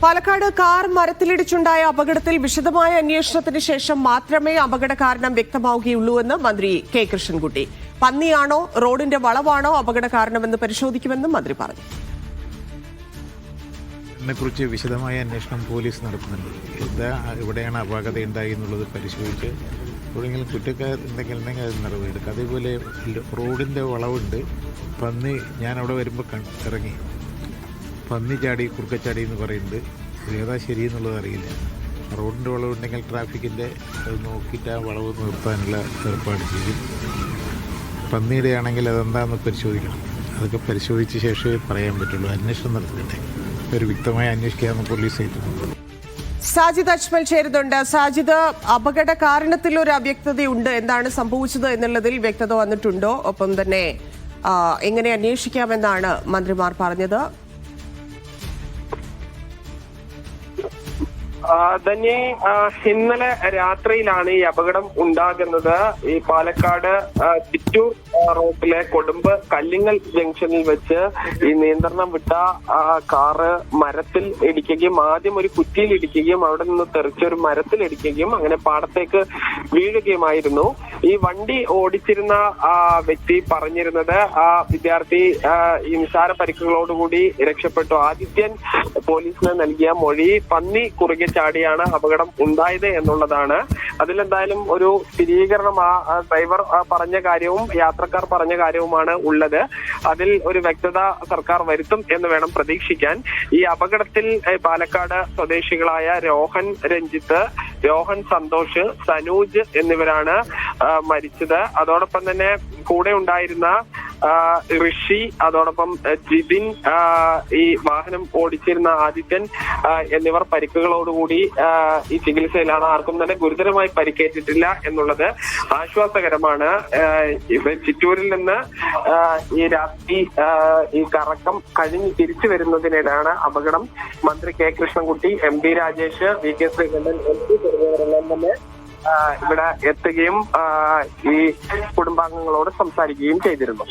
Palakkad car മരത്തിലിടിച്ചുണ്ടായ അപകടത്തിൽ വിശദമായ അന്വേഷണത്തിന് ശേഷം മാത്രമേ അപകട കാരണം വ്യക്തമാവുകയുള്ളൂവെന്ന് മന്ത്രി കെ കൃഷ്ണൻകുട്ടി. പന്നിയാണോ റോഡിന്റെ വളവാണോ അപകട കാരണമെന്ന് പരിശോധിക്കുമെന്നും മന്ത്രി പറഞ്ഞു. ഇതിനെക്കുറിച്ച് വിശദമായ അന്വേഷണം പോലീസ് നടത്തുന്നുണ്ട്. എവിടെയാണ് അപാകത ഉണ്ടായി എന്നുള്ളത് പരിശോധിച്ച് എവിടെയെങ്കിലും കുറ്റക്കാരുണ്ടെങ്കിൽ അത് നടപടിയെടുക്കുക. അതേപോലെ റോഡിൻ്റെ വളവുണ്ട്. പന്നി ഞാൻ അവിടെ വരുമ്പോൾ ഇറങ്ങി പന്നി ചാടി കുറുക്കച്ചാടി എന്ന് പറയുന്നുണ്ട്. ഏതാ ശരിയെന്നുള്ളത് അറിയില്ല. റോഡിൻ്റെ വളവുണ്ടെങ്കിൽ ട്രാഫിക്കിൻ്റെ അത് നോക്കിയിട്ട് ആ വളവ് നിർത്താനുള്ള ഏർപ്പാട് ചെയ്യും. പന്നിയുടെ ആണെങ്കിൽ അതെന്താണെന്ന് പരിശോധിക്കണം. അതൊക്കെ പരിശോധിച്ച ശേഷമേ പറയാൻ പറ്റുള്ളൂ. അന്വേഷണം നടത്തിയിട്ടെ ഒരു വ്യക്തമായി അന്വേഷിക്കാമെന്ന് പോലീസ് ഏറ്റുന്നുണ്ട്. സാജിദ് അജ്മൽ ചേരുന്നുണ്ട്. സാജിദ്, അപകട കാരണത്തിൽ ഒരു അവ്യക്തതയുണ്ട്. എന്താണ് സംഭവിച്ചത് എന്നുള്ളതിൽ വ്യക്തത വന്നിട്ടുണ്ടോ? ഒപ്പം തന്നെ എങ്ങനെ അന്വേഷിക്കാമെന്നാണ് മന്ത്രിമാർ പറഞ്ഞത്? തന്നെ ഇന്നലെ രാത്രിയിലാണ് ഈ അപകടം ഉണ്ടാകുന്നത്. ഈ പാലക്കാട് ചിറ്റൂർ റോഡിലെ കൊടുമ്പ് കല്ലിങ്ങൽ ജംഗ്ഷനിൽ വെച്ച് ഈ നിയന്ത്രണം വിട്ട കാറ് മരത്തിൽ ഇടിക്കുകയും ആദ്യം ഒരു കുറ്റിയിൽ ഇടിക്കുകയും അവിടെ നിന്ന് തെറിച്ചൊരു മരത്തിൽ ഇടിക്കുകയും അങ്ങനെ പാടത്തേക്ക് വീഴുകയുമായിരുന്നു. ഈ വണ്ടി ഓടിച്ചിരുന്ന വ്യക്തി പറഞ്ഞിരുന്നത് ആ വിദ്യാർത്ഥി ഈ നിസാര പരിക്കുകളോടുകൂടി രക്ഷപ്പെട്ടു. ആദിത്യൻ പോലീസിന് നൽകിയ മൊഴി പന്നി കുറുകെ ചാടിയാണ് അപകടം ഉണ്ടായത് എന്നുള്ളതാണ്. അതിലെന്തായാലും ഒരു സ്ഥിരീകരണം ആ ഡ്രൈവർ പറഞ്ഞ കാര്യവും യാത്രക്കാർ പറഞ്ഞ കാര്യവുമാണ് ഉള്ളത്. അതിൽ ഒരു വ്യക്തത സർക്കാർ വരുത്തും എന്ന് വേണം പ്രതീക്ഷിക്കാൻ. ഈ അപകടത്തിൽ പാലക്കാട് സ്വദേശികളായ രോഹൻ രഞ്ജിത്ത്, രോഹൻ സന്തോഷ്, സനൂജ് എന്നിവരാണ് മരിച്ചത്. അതോടൊപ്പം തന്നെ കൂടെ ഉണ്ടായിരുന്ന ഋഷി, അതോടൊപ്പം ജിതിൻ, ഈ വാഹനം ഓടിച്ചിരുന്ന ആദിത്യൻ എന്നിവർ പരിക്കുകളോടുകൂടി ഈ ചികിത്സയിലാണ്. ആർക്കും തന്നെ ഗുരുതരമായി പരിക്കേറ്റിട്ടില്ല എന്നുള്ളത് ആശ്വാസകരമാണ്. ചിറ്റൂരിൽ നിന്ന് ഈ രാത്രി ഈ കറക്കം കഴിഞ്ഞ് തിരിച്ചു വരുന്നതിനിടെയാണ് അപകടം. മന്ത്രി K Krishnankutty, M D Rajesh, V K Sreekandan തുടങ്ങിയവരെല്ലാം തന്നെ ഇവിടെ എത്തുകയും ഈ കുടുംബാംഗങ്ങളോട് സംസാരിക്കുകയും ചെയ്തിരുന്നു.